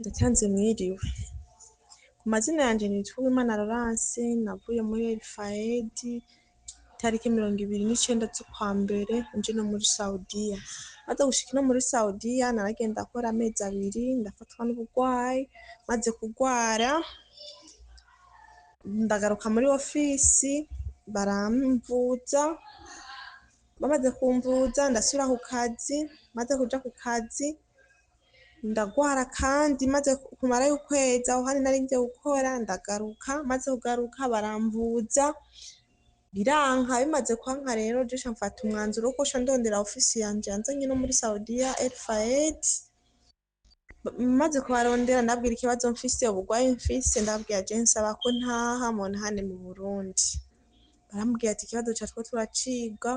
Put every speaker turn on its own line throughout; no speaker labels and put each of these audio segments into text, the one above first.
Ndatanze mwiriwe. Ku mazina yanje nitwa Uwimana Laurence, navuye muri Elfayedi itariki 29 z'ukwambere nje no muri Saudiya. Maze gushika ino muri Saudiya naragenda akora amezi 2 ndafatwa n'uburwayi, maze kugwara ndagaruka muri ofisi baramvuza, bamaze kumvuza ndasubira ku kazi, maze kuja ku kazi ndagwara kandi maze kumarayo ukwezi aho hari nari ngiye gukora ndagaruka, maze kugaruka baramvuza biranka, bimaze kwanka rero je mfata umwanzuro wo kuca ndondera ofisi yanje yanzanye no muri Saudiya Elfayedi. Maze kubarondera ndabwira ikibazo mfise, uburwayi mfise, ndababwira je nsaba ko ntaha montahane mu Burundi. Barambwira ati ikibazo cawe turiko turaciga,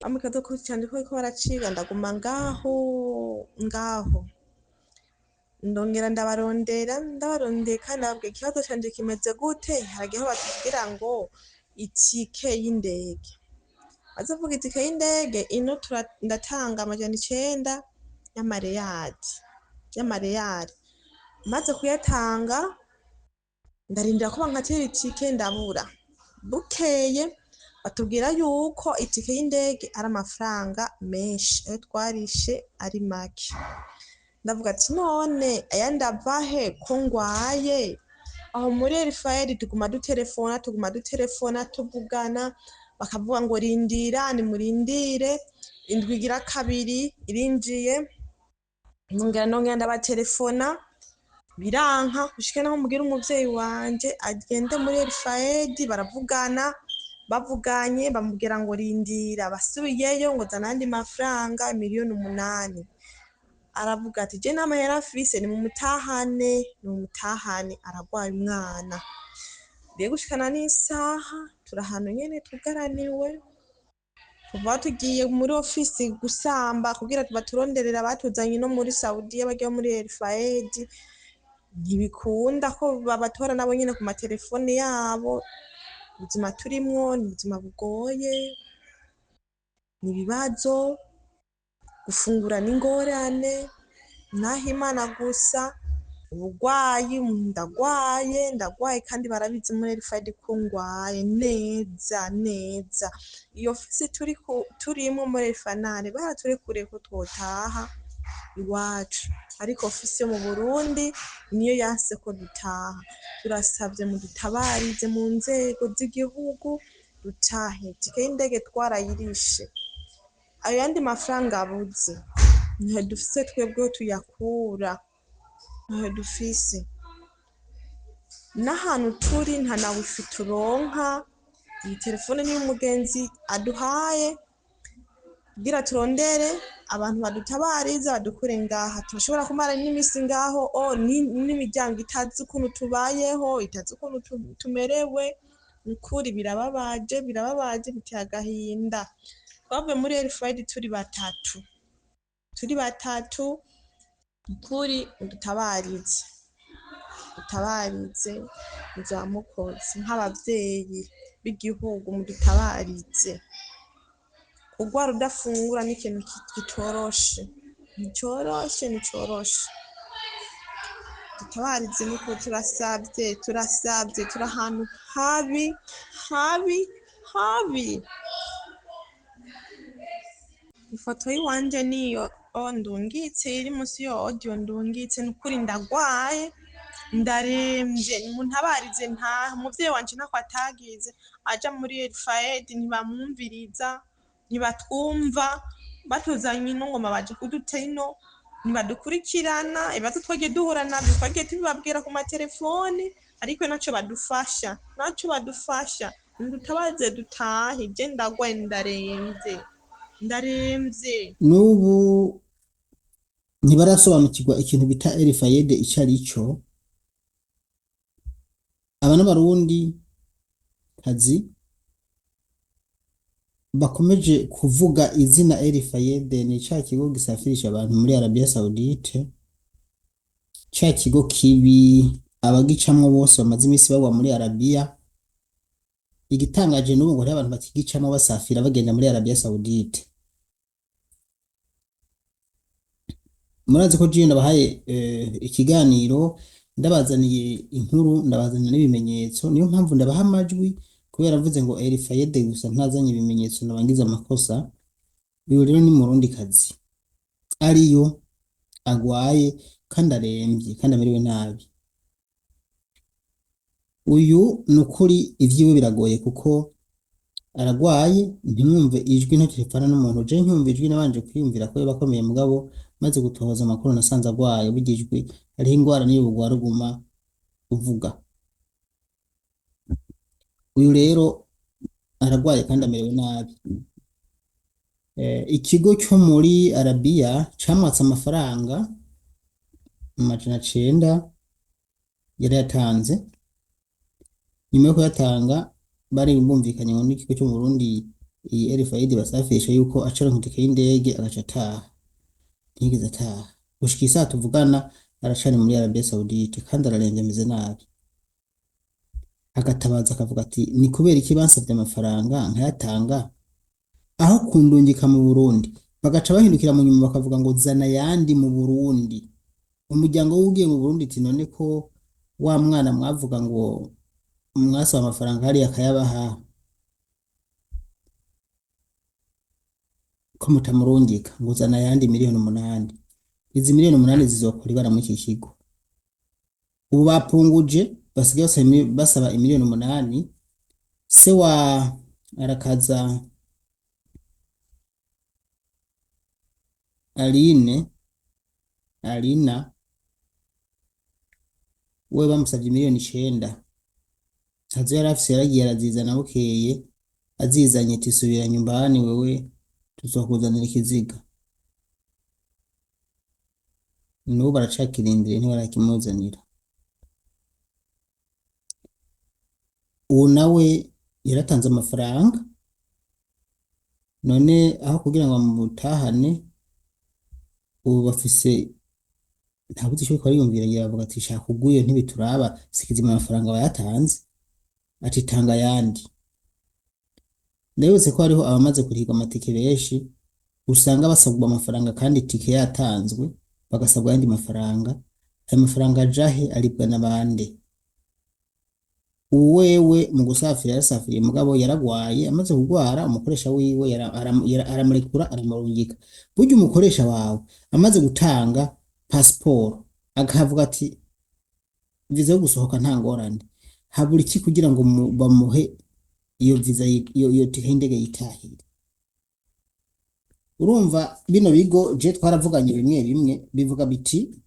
bambwira ko canje ko baraciga ndaguma ngaho. Ndongera ndabarondeye kandi ndababwira ikibazo canje kimeze gute, haragiho batubwira ngo itike y'indege. Maze kuvuga itike y'indege ino ndatanga 900 y'amareyali. Maze kuyatanga ndarindira ko bankatira itike ndabura. Bukeye batubwira yuko itike y'indege ari amafaranga menshi, ayo twarishe ari make. Ndavuga ati none ayandi avahe ko ngwaye? Aho muri Elfayedi tuguma dutelefona tuvugana, bakavuga ngo rindira, nimurindire, indwi igira kabiri irinjiye, nongera ndabatelefona biranka, gushika naho mbwira umuvyeyi wanje agende muri Elfayedi, bavuganye bamubwira ngo rindira, basubiyeyo ngo zana ayandi mafaranga 8,000,000. Aravuga ati je n'amahera afise nimumutahane aragwaye umwana. Biye gushikana n'isaha turahano nyene tugaraniwe, tuva tugiye muri ofisi gusamba kugira baturonderera abatuzanye no muri Saudiya bagiye muri Elfayedi, ntibikunda ko babatora nabo nyene ku matelefone yabo. Ubuzima turimwo ni ubuzima bugoye, ni ibibazo, gufungura n'ingorane, naho Imana gusa. Uburwayi ndagwaye kandi barabizi muri Elfayedi ko ngwaye neza. Iyo ofisi turimwo muri Elfanare baraturekuriye ko twotaha iwacu, ariko ofisi yo mu Burundi niyo yanse ko dutaha. Turasavye mudutabarize mu nzego z'igihugu dutahe, itike y'indege twarayirishe, ayo yandi mafaranga abuze ntayo dufise twebwe tuyakura, ntayo dufise. N'ahantu turi nta na wifi turonka, iyi telefone niyo umugenzi aduhaye kugira turondere abantu badutabariza badukure ngaha. Turashobora kumara n'imisi ngaho n'imiryango itazi ukuntu tubayeho, itazi ukuntu tumerewe. Ukuri birababaje, biteye agahinda. Twavuye muri Elfayedi turi batatu, ukuri udutabarize muzamukozi nk'abavyeyi b'igihugu, mudutabarize. Kugwara udafungura ni ikintu kitoroshe, nticoroshe. Dutabarize nuko turasavye, turi ahantu habi. Ifoto yiwanje niyo ndungitse iri musi yo audio ndungitse, nukuri ndagwaye, ndaremvye, muntabarize ntahe. Umuvyeyi wanje ntako atagize aja muri Elfayedi, ntibamwumviriza, ntibatwumva, batuzanye ino ngoma baje kudutera ino, ntibadukurikirana. Ibibazo twagiye duhura navyo twagiye tubibabwira ku matelefoni, ariko naco badufasha. Mudutabarize dutahe, je ndagwaye ndaremvye.
N'ubu ntibarasobanukirwa ikintu bita Elfayedi ico arico. Aba n'abarundikazi bakomeje kuvuga izina Elfayedi, ni ca kigo gisafirisha abantu muri Arabia Saudite, ca kigo kibi abagicamwo bose bamaze imisi bagwa muri Arabia. Igitangaje n'ubu ngo hari abantu bakigicamwo basafira bagenda muri Arabia Saudite. murazi ko jiyo nabahaye ikiganiro ndabazaniye inkuru ndabazanira n'ibimenyetso, niyo mpamvu ndabaha amajwi kubera mvuze ngo Elifayede gusa ntazanye ibimenyetso nabangiza amakosa. Uyu rero ni Murundikazi ariyo agwaye kandi arembye kandi amerewe nabi. Uyu ni ukuri ivyiwe biragoye kuko aragwaye, ntimwumve ijwi ntakiripfana n'umuntu. Je nkumva ijwi nabanje kwiyumvira ko yoba akomeye, mugabo maze gutohoza amakuru nasanze agwaye. Burya ijwi hariho ingwara niyo bugwara uguma uvuga. Uyu rero aragwaye kandi amerewe nabi. Ikigo cyo muri Arabiya camwatse amafaranga amajana 9 yari yatanze. Nyuma yo kuyatanga bari bumvikanye ngo n'ikigo cyo mu Burundi iyi Elifayede basafisha yuko acara nk'itike y'indege agaca ataha. Ntiyigeze ataha gushika isaha tuvugana, aracari muri Arabia Saudite kandi ararembye ameze nabi. Agatabaza akavuga ati ni kubera iki bansabye amafaranga nkayatanga aho kundungika mu Burundi, bagaca bahindukira mu nyuma bakavuga ngo zana yandi mu Burundi. Umuryango w'ugiye mu Burundi ati none ko wa mwana mwavuga ngo mwasaba amafaranga hariya akayabaha ko mutamurungika, ngo zana yandi miliyoni 8. Izi miliyoni 8 zizokora ibara muri iki kigo. Ubu bapunguje basigaye basaba imiliyoni 8. Se wa arakaza Alina we bamusabye miliyoni 9. Hazo yari afise yaragiye arazizana bukeye, azizanye ati subira nyumbani wewe tuzokuzanira ikiziga. N'ubu baracakirindiriye ntibarakimuzanira. Uwo nawe yaratanze amafaranga, none aho kugira ngo bamutahane ubu bafise ntabuze icyo bikora yumvira ngira bavuga ati shaka kuguye ntibituraba sikizima amafaranga bayatanze ati tanga yandi. Ndabutse ko hariho abamaze kurihirwa amatike benshi usanga basabwa amafaranga kandi tike yatanzwe bagasabwa yandi mafaranga. Ayo mafaranga ajahe aribwa n'abande. Uwewe mu gusafira yarasafiriye mugabo yaragwaye, amaze kugwara umukoresha wiwe aramurekura aramurungika. Burya umukoresha wawe amaze gutanga passport akavuga ati visa yo gusohoka nta ngorane, habura iki kugira ngo bamuhe iyo visa iyo tike y'indege yitahira. Urumva bino bigo je twaravuganye bimwe bimwe bivuga biti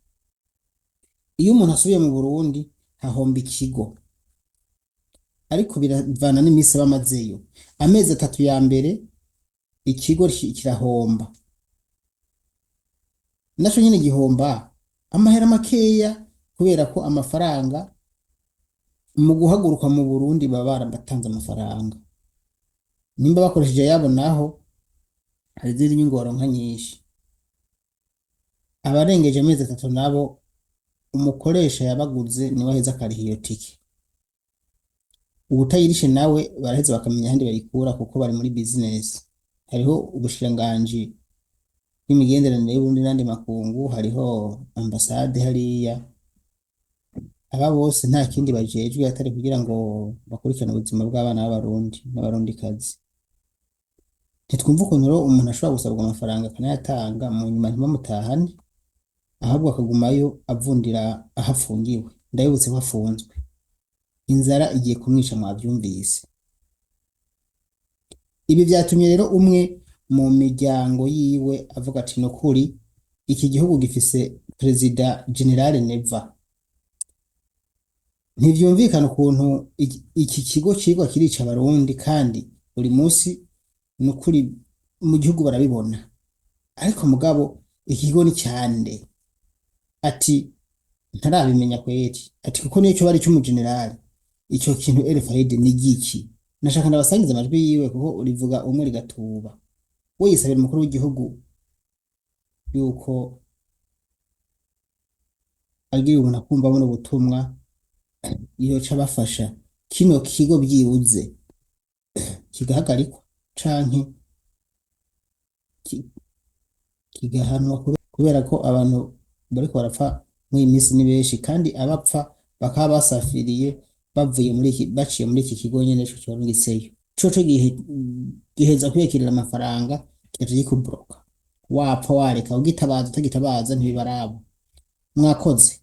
iyo umuntu asubiye mu Burundi hahomba ikigo, ariko biravana n'imisi bamazeyo. Amezi 3 ya mbere ikigo kirahomba, naco nyene gihomba amahera makeya kubera ko amafaranga mu guhaguruka mu Burundi baba barabatanze amafaranga. Nimba bakoresheje yabo naho hari ziri nyungu baronka nyinshi. Abarengeje amezi 3 nabo umukoresha yabaguze niwe aheza akariha iyo tike. Ubutayirishe nawe baraheza bakamenya handi bayikura kuko bari muri business. Hariho ubushiranganji n'imigenderanire y'Uburundi n'andi makungu, hariho ambasade hariya. Aba bose nta kindi bajejwe atari kugira ngo bakurikirane ubuzima bw'abana b'Abarundi n'Abarundikazi. Ntitwumva ukuntu rero umuntu ashobora gusabwa amafaranga akanayatanga mu nyuma ntibamutahane, ahubwo akagumayo avundira ahafungiwe. Ndabibutse ko afunzwe, inzara igiye kumwica mwavyumvise. Ibi vyatumye rero umwe mu miryango yiwe avuga ati nokuri iki gihugu gifise Perezida General Neva, ntivyumvikana ukuntu iki kigo cigwa kirica Abarundi kandi buri munsi nukuri mu gihugu barabibona, ariko mugabo ikigo ni cyande. Ati ntarabimenya kweri, ati kuko nico bari cy'umugenerali ico kintu Elifayede ni giki. Nashaka ndabasangiza amajwi yiwe kuko urivuga umwe rigatuba. We yisabira umukuru w'igihugu yuko agiye ubona kumva buno butumwa yoca bafasha kino kigo byibuze kigahagarikwa canke kigahanwa. kubera ko abantu bariko barapfa muri iyi minsi ni benshi kandi abapfa bakaba basafiriye bavuye baciye muri iki kigo nyene co corungitseyo coco giheza kwiyakirira amafaranga kigaca kikubloka wapfa wareka ugitabaza utagitabaza ntibibarabo. Mwakoze,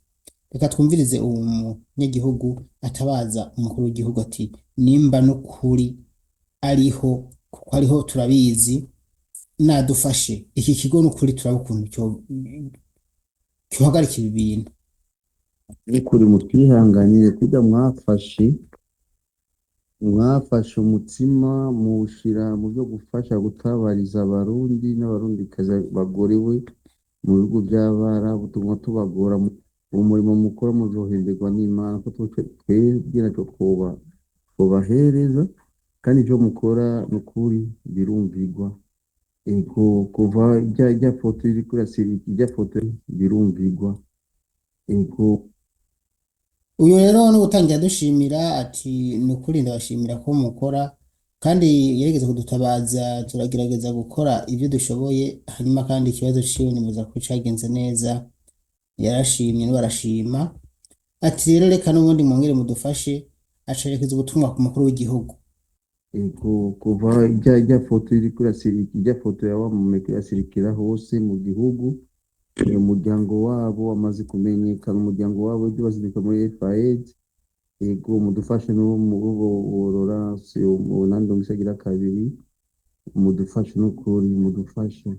reka twumvirize uwo munyagihugu atabaza umukuru w'igihugu ati nimba n'ukuri ariho kuko ariho turabizi nadufashe iki kigo n'ukuri turaba ukuntu cyohagarika ibi bintu.
Ukuri mutwihanganire kurya mwafashe umutima muwushira mu byo gufasha gutabariza abarundi n'abarundikazi bagorewe mu bihugu by'Abarabu, tuguma tubagora umurimo mukora muzohemberwa n'Imana ko twebwe naco twobahereza kandi ivyo mukora n'ukuri birumvigwa. Ego kuva rya foto iri kurasirika irya foto birumvigwa. Ego
Uyu rero no gutangira dushimira ati ni ukuri ndabashimira ko mukora kandi yarigeze kudutabaza turagerageza gukora ibyo dushoboye hanyuma kandi ikibazo ciwe nimuza ko cagenze neza yarashimye n'barashima ati rero reka n'ubundi mwongere mudufashe acerekeza ubutumwa ku mukuru w'igihugu.
ego kuva rya foto iri kurasirika irya foto ya wa mumeke irasirikira hose mu gihugu, umuryango wabo wamaze kumenyekana, umuryango wabo ibyo bazirika muri FAED. Ego mudufashe no mu Laurence Nando Misagira kabiri, mudufashe n'ukuri mudufashe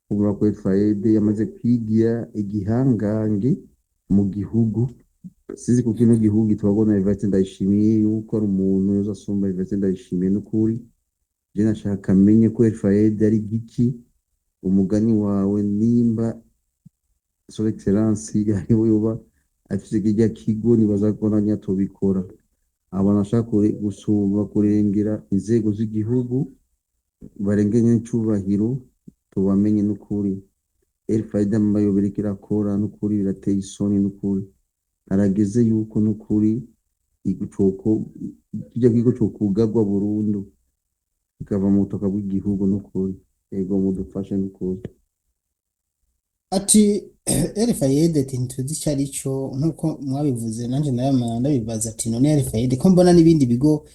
kubura ko FAED yamaze kwigira igihangange mu gihugu. Sizi kuko ino gihugu twabona Evariste Ndayishimiye yuko ari umuntu uzasumba Evariste Ndayishimiye n'ukuri. Je nashaka amenye ko FAED ari giki, umugani wawe nimba Son Excellence yariwe yoba afise kirya kigo nibaza ko nanya tubikora. Abantu bashaka gusumba kurengera inzego z'igihugu barengeye n'icubahiro tubamenye n'ukuri. FAED amayobera irakora n'ukuri birateye isoni n'ukuri. Harageze yuko n'ukuri kirya kigo cokugagwa burundu kikava mu butaka bw'igihugu n'ukuri. Ego mudufashe n'ukuri.
Ati RFID ati ntituzi icyo ari cyo nk'uko mwabivuze nanje ndabibaza ati none RFID ko mbona n'ibindi bigo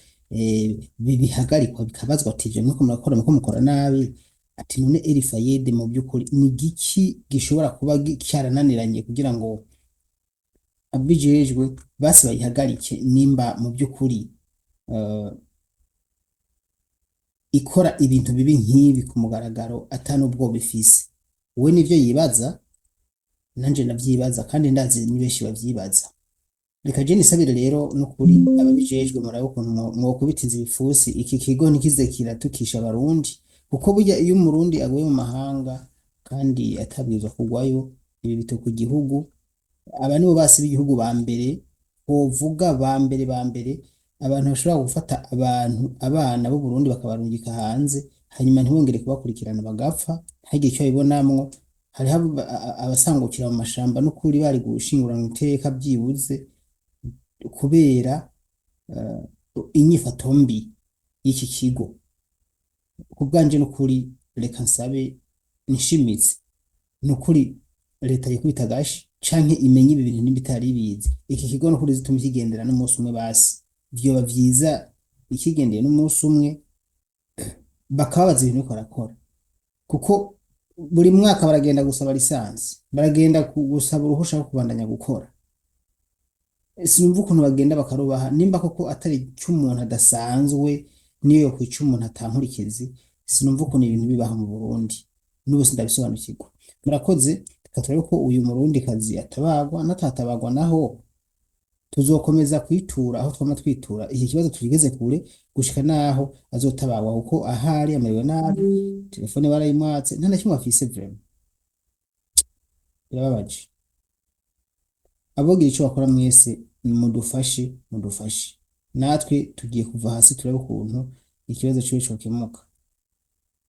bihagarikwa bikabazwa ati je nuko mukora nabi ati none RFID mu by'ukuri ni giki gishobora kuba cyarananiranye kugira ngo abijejwe basi bayihagarike nimba mu by'ukuri ikora ibintu bibi nk'ibi ku mugaragaro atanubwo bifise. We nivyo yibaza nanje navyibaza kandi ndazi ni benshi bavyibaza. Reka je nisabire rero n'ukuri ababijejwe murabe ukuntu mwokubitinza ibifusi iki kigo ntikize kiratukisha abarundi kuko burya iyo umurundi aguye mu mahanga kandi atabwirizwa kugwayo ibi bituka igihugu. Aba nibo basi b'igihugu ba mbere bovuga ba mbere abantu bashobora gufata abana b'u Burundi bakabarungika hanze hanyuma ntibongere kubakurikirana bagapfa ntagire icyo babibonamwo. Hariho abasangukira mu mashamba n'ukuri bari gushingurana iteka byibuze kubera inyifato mbi y'iki kigo. Kubwanje n'ukuri reka nsabe nishimitse n'ukuri leta yikubita gashi canke imenye ibi bintu n'ibitari bizi iki kigo n'ukuri zituma kigendera n'umunsi umwe basi vyoba vyiza ikigendeye n'umunsi umwe bakabaza ibintu uko arakora kuko buri mwaka baragenda gusaba lisansi baragenda gusaba uruhusha rwo kubandanya gukora. Sinumva ukuntu bagenda bakarubaha nimba koko atari cy'umuntu adasanzwe niyo kwica umuntu atankurikizi. Sinumva ukuntu ibintu bibaha mu Burundi n'ubu sindabisobanukirwa. Murakoze tukaturabe ko uyu Murundikazi atabagwa natatabagwa naho tuzokomeza kwitura aho twama twitura iki kibazo tugeze kure gushika naho azotabagwa kuko ahari amerewe nabi telefone barayimwatse nta na kimwe afise vraiment birababaje. Abogira icyo bakora mwese mudufashe natwe tugiye kuva hasi turabe ukuntu ikibazo cyo cyokemuka.